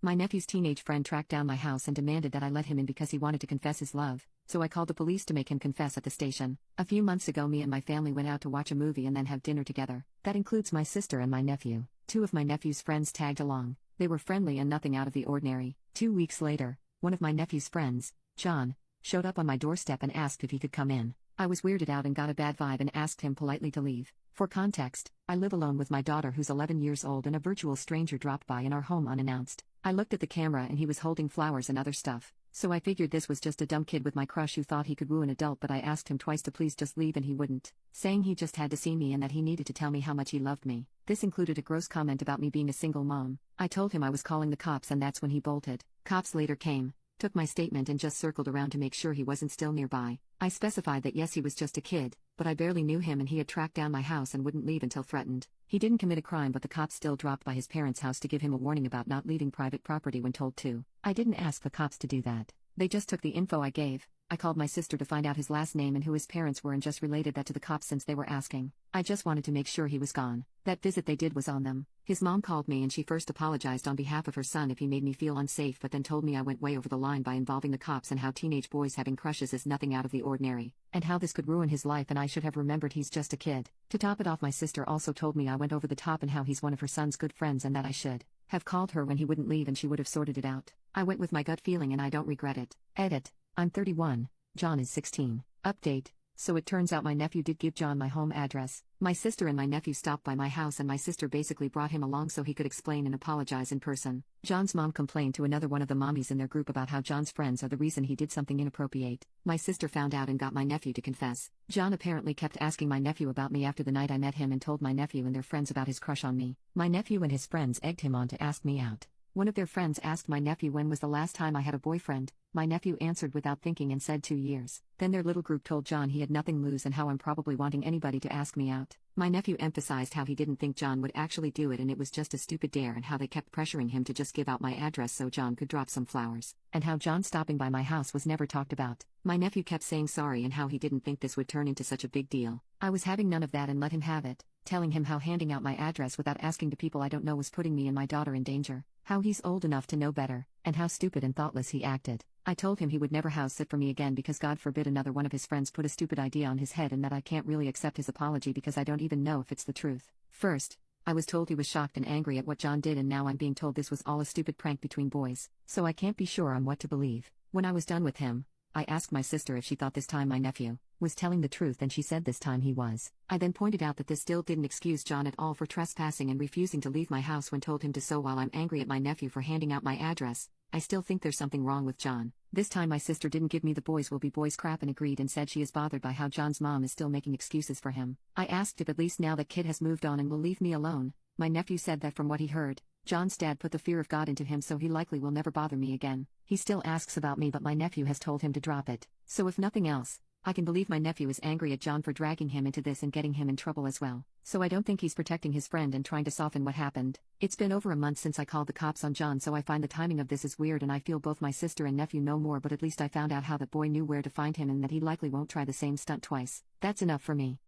My nephew's teenage friend tracked down my house and demanded that I let him in because he wanted to confess his love, so I called the police to make him confess at the station. A few months ago, me and my family went out to watch a movie and then have dinner together. That includes my sister and my nephew. Two of my nephew's friends tagged along. They were friendly and nothing out of the ordinary. 2 weeks later, one of my nephew's friends, John, showed up on my doorstep and asked if he could come in. I was weirded out and got a bad vibe and asked him politely to leave. For context, I live alone with my daughter who's 11 years old, and a virtual stranger dropped by in our home unannounced. I looked at the camera and he was holding flowers and other stuff, so I figured this was just a dumb kid with my crush who thought he could woo an adult, but I asked him twice to please just leave and he wouldn't, saying he just had to see me and that he needed to tell me how much he loved me. This included a gross comment about me being a single mom. I told him I was calling the cops and that's when he bolted. Cops later came, took my statement and just circled around to make sure he wasn't still nearby. I specified that yes, he was just a kid, but I barely knew him and he had tracked down my house and wouldn't leave until threatened. He didn't commit a crime, but the cops still dropped by his parents' house to give him a warning about not leaving private property when told to. I didn't ask the cops to do that. They just took the info I gave. I called my sister to find out his last name and who his parents were and just related that to the cops since they were asking. I just wanted to make sure he was gone. That visit they did was on them. His mom called me and she first apologized on behalf of her son if he made me feel unsafe, but then told me I went way over the line by involving the cops and how teenage boys having crushes is nothing out of the ordinary, and how this could ruin his life and I should have remembered he's just a kid. To top it off, my sister also told me I went over the top and how he's one of her son's good friends and that I should have called her when he wouldn't leave and she would have sorted it out. I went with my gut feeling and I don't regret it. Edit. I'm 31. John is 16. Update. So it turns out my nephew did give John my home address. My sister and my nephew stopped by my house and my sister basically brought him along so he could explain and apologize in person. John's mom complained to another one of the mommies in their group about how John's friends are the reason he did something inappropriate. My sister found out and got my nephew to confess. John apparently kept asking my nephew about me after the night I met him and told my nephew and their friends about his crush on me. My nephew and his friends egged him on to ask me out. One of their friends asked my nephew when was the last time I had a boyfriend. My nephew answered without thinking and said 2 years. Then their little group told John he had nothing to lose and how I'm probably wanting anybody to ask me out. My nephew emphasized how he didn't think John would actually do it and it was just a stupid dare, and how they kept pressuring him to just give out my address so John could drop some flowers, and how John stopping by my house was never talked about. My nephew kept saying sorry and how he didn't think this would turn into such a big deal. I was having none of that and let him have it, telling him how handing out my address without asking to people I don't know was putting me and my daughter in danger, how he's old enough to know better, and how stupid and thoughtless he acted. I told him he would never house sit for me again because God forbid another one of his friends put a stupid idea on his head, and that I can't really accept his apology because I don't even know if it's the truth. First, I was told he was shocked and angry at what John did, and now I'm being told this was all a stupid prank between boys, so I can't be sure on what to believe. When I was done with him, I asked my sister if she thought this time my nephew was telling the truth, and she said this time he was. I then pointed out that this still didn't excuse John at all for trespassing and refusing to leave my house when told him to, so while I'm angry at my nephew for handing out my address, I still think there's something wrong with John. This time my sister didn't give me the boys will be boys crap and agreed and said she is bothered by how John's mom is still making excuses for him. I asked if at least now that kid has moved on and will leave me alone. My nephew said that from what he heard, John's dad put the fear of God into him, so he likely will never bother me again. He still asks about me, but my nephew has told him to drop it. So if nothing else, I can believe my nephew is angry at John for dragging him into this and getting him in trouble as well. So I don't think he's protecting his friend and trying to soften what happened. It's been over a month since I called the cops on John, so I find the timing of this is weird, and I feel both my sister and nephew know more, but at least I found out how that boy knew where to find him and that he likely won't try the same stunt twice. That's enough for me.